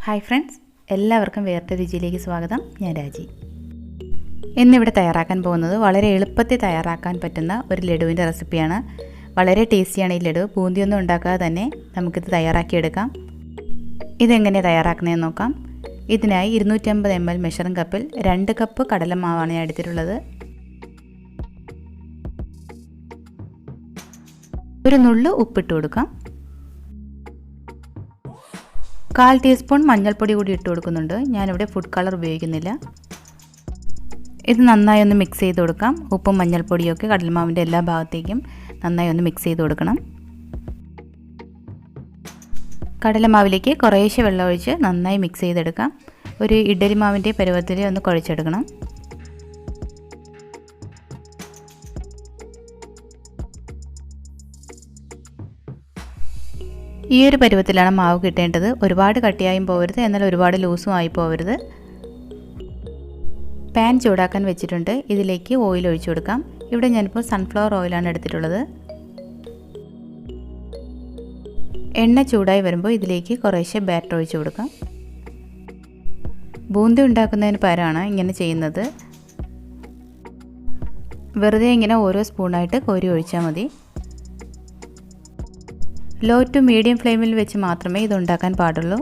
Hi friends, എല്ലാവർക്കും വേറിട്ട രുചിയിലേക്ക് സ്വാഗതം. ഞാൻ രാജി. ഇന്നിവിടെ തയ്യാറാക്കാൻ പോകുന്നത് വളരെ എളുപ്പത്തിൽ തയ്യാറാക്കാൻ പറ്റുന്ന ഒരു ലഡുവിൻ്റെ റെസിപ്പിയാണ്. വളരെ ടേസ്റ്റിയാണ് ഈ ലഡു. ബൂന്തിയൊന്നും ഉണ്ടാക്കാതെ തന്നെ നമുക്കിത് തയ്യാറാക്കിയെടുക്കാം. ഇതെങ്ങനെയാണ് തയ്യാറാക്കുന്നതെന്ന് നോക്കാം. ഇതിനായി 250 ml മെഷറിംഗ് കപ്പിൽ 2 കപ്പ് കടലമാവാണ് ഞാൻ എടുത്തിട്ടുള്ളത്. ഒരു നുള്ളു ഉപ്പിട്ട് കൊടുക്കാം. 1/4 ടീസ്പൂൺ മഞ്ഞൾപ്പൊടി കൂടി ഇട്ട് കൊടുക്കുന്നുണ്ട്. ഞാനിവിടെ ഫുഡ് കളർ ഉപയോഗിക്കുന്നില്ല. ഇത് നന്നായി ഒന്ന് മിക്സ് ചെയ്ത് കൊടുക്കാം. ഉപ്പും മഞ്ഞൾപ്പൊടിയൊക്കെ കടലമാവിൻ്റെ എല്ലാ ഭാഗത്തേക്കും നന്നായി ഒന്ന് മിക്സ് ചെയ്ത് കൊടുക്കണം. കടലമാവിലേക്ക് കുറേശ്ശെ വെള്ളം ഒഴിച്ച് നന്നായി മിക്സ് ചെയ്തെടുക്കാം. ഒരു ഇഡ്ഡലി മാവിൻ്റെ പരുവത്തിൽ ഒന്ന് കുഴച്ചെടുക്കണം. ഈ ഒരു പരുവത്തിലാണ് മാവ് കിട്ടേണ്ടത്. ഒരുപാട് കട്ടിയായും പോകരുത്, എന്നാൽ ഒരുപാട് ലൂസും ആയി പോകരുത്. പാൻ ചൂടാക്കാൻ വെച്ചിട്ടുണ്ട്. ഇതിലേക്ക് ഓയിൽ ഒഴിച്ചു കൊടുക്കാം. ഇവിടെ ഞാനിപ്പോൾ സൺഫ്ലവർ ഓയിലാണ് എടുത്തിട്ടുള്ളത്. എണ്ണ ചൂടായി വരുമ്പോൾ ഇതിലേക്ക് കുറേശ്ശെ ബാറ്റർ ഒഴിച്ചു കൊടുക്കാം. ബൂന്തി ഉണ്ടാക്കുന്നതിന് പകരമാണ് ഇങ്ങനെ ചെയ്യുന്നത്. വെറുതെ ഇങ്ങനെ ഓരോ സ്പൂണായിട്ട് കോരി ഒഴിച്ചാൽ മതി. ലോ ടു മീഡിയം ഫ്ലെയിമിൽ വെച്ച് മാത്രമേ ഇത് ഉണ്ടാക്കാൻ പാടുള്ളൂ.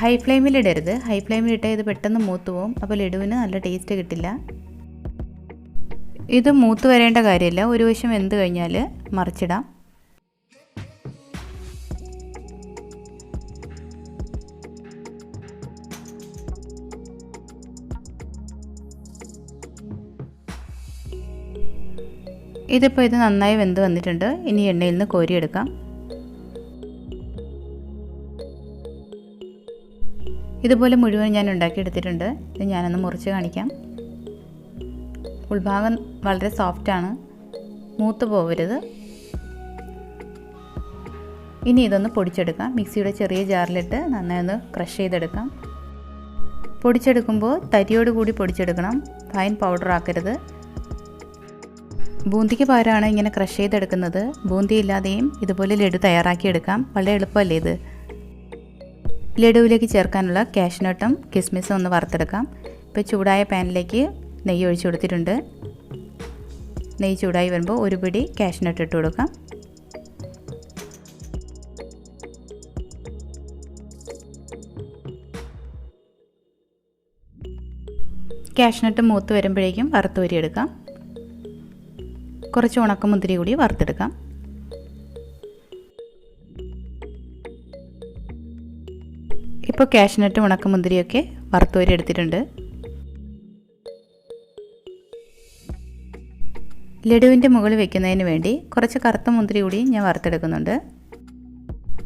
ഹൈ ഫ്ലെയിമിൽ ഇടരുത്. ഹൈ ഫ്ലെയിമിൽ ഇട്ടാൽ ഇത് പെട്ടെന്ന് മൂത്ത് പോകും. അപ്പോൾ ലഡുവിന് നല്ല ടേസ്റ്റ് കിട്ടില്ല. ഇത് മൂത്ത് വരേണ്ട കാര്യമില്ല. ഒരു വശം വെന്ത് കഴിഞ്ഞാൽ മറിച്ചിടാം. ഇതിപ്പോൾ ഇത് നന്നായി വെന്ത് വന്നിട്ടുണ്ട്. ഇനി എണ്ണയിൽ നിന്ന് കോരിയെടുക്കാം. ഇതുപോലെ മുഴുവൻ ഞാൻ ഉണ്ടാക്കിയെടുത്തിട്ടുണ്ട്. ഇത് ഞാനൊന്ന് മുറിച്ച് കാണിക്കാം. ഉൾഭാഗം വളരെ സോഫ്റ്റാണ്, മൂത്ത് പോകരുത്. ഇനി ഇതൊന്ന് പൊടിച്ചെടുക്കാം. മിക്സിയുടെ ചെറിയ ജാറിലിട്ട് നന്നായി ഒന്ന് ക്രഷ് ചെയ്തെടുക്കാം. പൊടിച്ചെടുക്കുമ്പോൾ തരിയോട് കൂടി പൊടിച്ചെടുക്കണം. ഫൈൻ പൗഡർ ആക്കരുത്. ബൂന്തിക്ക് പകരമാണ് ഇങ്ങനെ ക്രഷ് ചെയ്തെടുക്കുന്നത്. ബൂന്തി ഇല്ലാതെയും ഇതുപോലെ ലഡു തയ്യാറാക്കിയെടുക്കാം. വളരെ എളുപ്പമല്ലേ ഇത്. ലഡുവിലേക്ക് ചേർക്കാനുള്ള കാഷ്നട്ടും കിസ്മിസും ഒന്ന് വറുത്തെടുക്കാം. ഇപ്പോൾ ചൂടായ പാനിലേക്ക് നെയ്യ് ഒഴിച്ചു കൊടുത്തിട്ടുണ്ട്. നെയ്യ് ചൂടായി വരുമ്പോൾ ഒരു പിടി കാഷ്നട്ട് ഇട്ട് കൊടുക്കാം. കാഷ്നട്ട് മൂത്ത് വരുമ്പോഴേക്കും വറുത്ത് വരിയെടുക്കാം. കുറച്ച് ഉണക്കമുന്തിരി കൂടി വറുത്തെടുക്കാം. ഇപ്പോൾ കാഷ്നട്ടും ഉണക്കമുന്തിരിയൊക്കെ വറുത്തുവരി എടുത്തിട്ടുണ്ട്. ലഡുവിൻ്റെ മുകളിൽ വെക്കുന്നതിന് വേണ്ടി കുറച്ച് കറുത്ത മുന്തിരി കൂടി ഞാൻ വറുത്തെടുക്കുന്നുണ്ട്.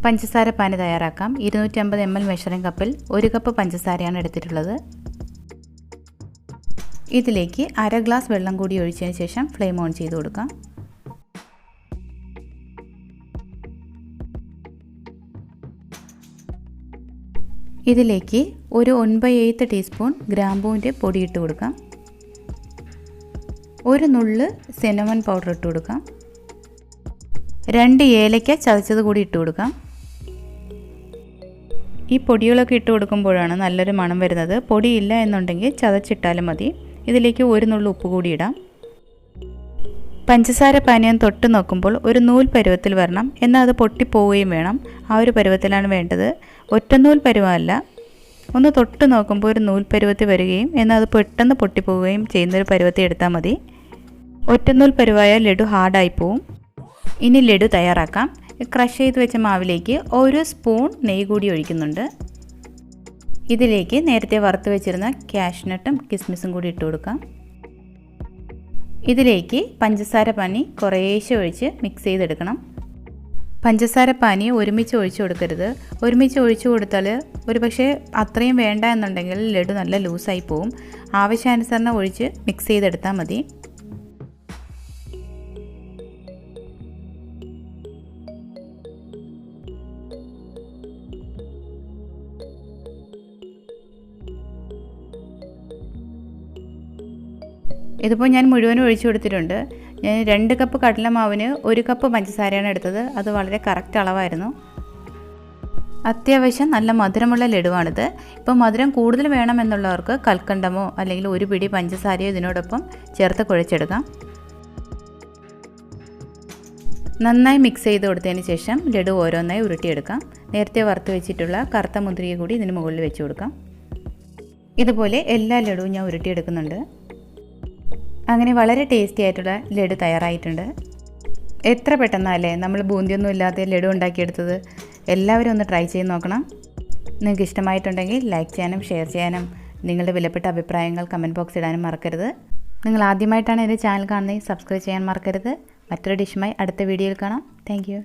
പഞ്ചസാര പാനി തയ്യാറാക്കാം. 250 ml മെഷറിംഗ് കപ്പിൽ 1 കപ്പ് പഞ്ചസാരയാണ് എടുത്തിട്ടുള്ളത്. ഇതിലേക്ക് 1/2 ഗ്ലാസ് വെള്ളം കൂടി ഒഴിച്ചതിന് ശേഷം ഫ്ലെയിം ഓൺ ചെയ്ത് കൊടുക്കാം. ഇതിലേക്ക് ഒരു 1/8 ടീസ്പൂൺ ഗ്രാമ്പൂവിൻ്റെ പൊടി ഇട്ട് കൊടുക്കാം. ഒരു നുള്ള് സിനമൺ പൗഡർ ഇട്ട് കൊടുക്കാം. 2 ഏലക്ക ചതച്ചത് കൂടി ഇട്ട് കൊടുക്കാം. ഈ പൊടികളൊക്കെ ഇട്ട് കൊടുക്കുമ്പോഴാണ് നല്ലൊരു മണം വരുന്നത്. പൊടിയില്ല എന്നുണ്ടെങ്കിൽ ചതച്ചിട്ടാലും മതി. ഇതിലേക്ക് ഒരു നുള്ളു ഉപ്പ് കൂടി ഇടാം. പഞ്ചസാര പാനീയം തൊട്ട് നോക്കുമ്പോൾ ഒരു നൂൽ പരുവത്തിൽ വരണം. എന്നാൽ അത് പൊട്ടിപ്പോവുകയും വേണം. ആ ഒരു പരുവത്തിലാണ് വേണ്ടത്. ഒറ്റനൂൽ പരുവമല്ല. ഒന്ന് തൊട്ട് നോക്കുമ്പോൾ ഒരു നൂൽ പരുവത്തിൽ വരികയും എന്നാൽ അത് പെട്ടെന്ന് പൊട്ടിപ്പോവുകയും ചെയ്യുന്നൊരു പരുവത്തിൽ എടുത്താൽ മതി. ഒറ്റനൂൽ പരുവായ ലഡു ഹാർഡായി പോവും. ഇനി ലഡു തയ്യാറാക്കാം. ക്രഷ് ചെയ്ത് വെച്ച മാവിലേക്ക് ഒരു സ്പൂൺ നെയ്യ് കൂടി ഒഴിക്കുന്നുണ്ട്. ഇതിലേക്ക് നേരത്തെ വറുത്ത് വെച്ചിരുന്ന കാഷ്നട്ടും കിസ്മിസും കൂടി ഇട്ട് കൊടുക്കാം. ഇതിലേക്ക് പഞ്ചസാര പാനി കുറേശ്ശെ ഒഴിച്ച് മിക്സ് ചെയ്തെടുക്കണം. പഞ്ചസാര പാനി ഒരുമിച്ച് ഒഴിച്ചു കൊടുക്കരുത്. ഒരുമിച്ച് ഒഴിച്ചു കൊടുത്താൽ ഒരുപക്ഷെ അത്രയും വേണ്ട എന്നുണ്ടെങ്കിൽ ലഡു നല്ല ലൂസായി പോവും. ആവശ്യാനുസരണം ഒഴിച്ച് മിക്സ് ചെയ്തെടുത്താൽ മതി. ഇതിപ്പോൾ ഞാൻ മുഴുവനും ഒഴിച്ചു കൊടുത്തിട്ടുണ്ട്. ഞാൻ 2 കപ്പ് കടലമാവിന് 1 കപ്പ് പഞ്ചസാരയാണ് എടുത്തത്. അത് വളരെ കറക്റ്റ് അളവായിരുന്നു. അത്യാവശ്യം നല്ല മധുരമുള്ള ലഡുവാണിത്. ഇപ്പോൾ മധുരം കൂടുതൽ വേണമെന്നുള്ളവർക്ക് കൽക്കണ്ടമോ അല്ലെങ്കിൽ ഒരു പിടി പഞ്ചസാരയോ ഇതിനോടൊപ്പം ചേർത്ത് കുഴച്ചെടുക്കാം. നന്നായി മിക്സ് ചെയ്ത് കൊടുത്തതിന് ശേഷം ലഡു ഓരോന്നായി ഉരുട്ടിയെടുക്കാം. നേരത്തെ വറുത്ത് വെച്ചിട്ടുള്ള കറുത്ത മുന്തിരിയ കൂടി ഇതിന് മുകളിൽ വെച്ച് കൊടുക്കാം. ഇതുപോലെ എല്ലാ ലഡുവും ഞാൻ ഉരുട്ടിയെടുക്കുന്നുണ്ട്. അങ്ങനെ വളരെ ടേസ്റ്റി ആയിട്ടുള്ള ലഡു തയ്യാറായിട്ടുണ്ട്. എത്ര പെട്ടെന്നല്ലേ നമ്മൾ ബൂന്തിയൊന്നും ഇല്ലാതെ ലഡു ഉണ്ടാക്കിയെടുത്തത്. എല്ലാവരും ഒന്ന് ട്രൈ ചെയ്ത് നോക്കണം. നിങ്ങൾക്ക് ഇഷ്ടമായിട്ടുണ്ടെങ്കിൽ ലൈക്ക് ചെയ്യാനും ഷെയർ ചെയ്യാനും നിങ്ങളുടെ വിലപ്പെട്ട അഭിപ്രായങ്ങൾ കമൻറ്റ് ബോക്സിൽ ഇടാനും മറക്കരുത്. നിങ്ങൾ ആദ്യമായിട്ടാണ് എൻ്റെ ചാനൽ കാണുന്നത്, സബ്സ്ക്രൈബ് ചെയ്യാൻ മറക്കരുത്. മറ്റൊരു ഡിഷുമായി അടുത്ത വീഡിയോയിൽ കാണാം. Thank you.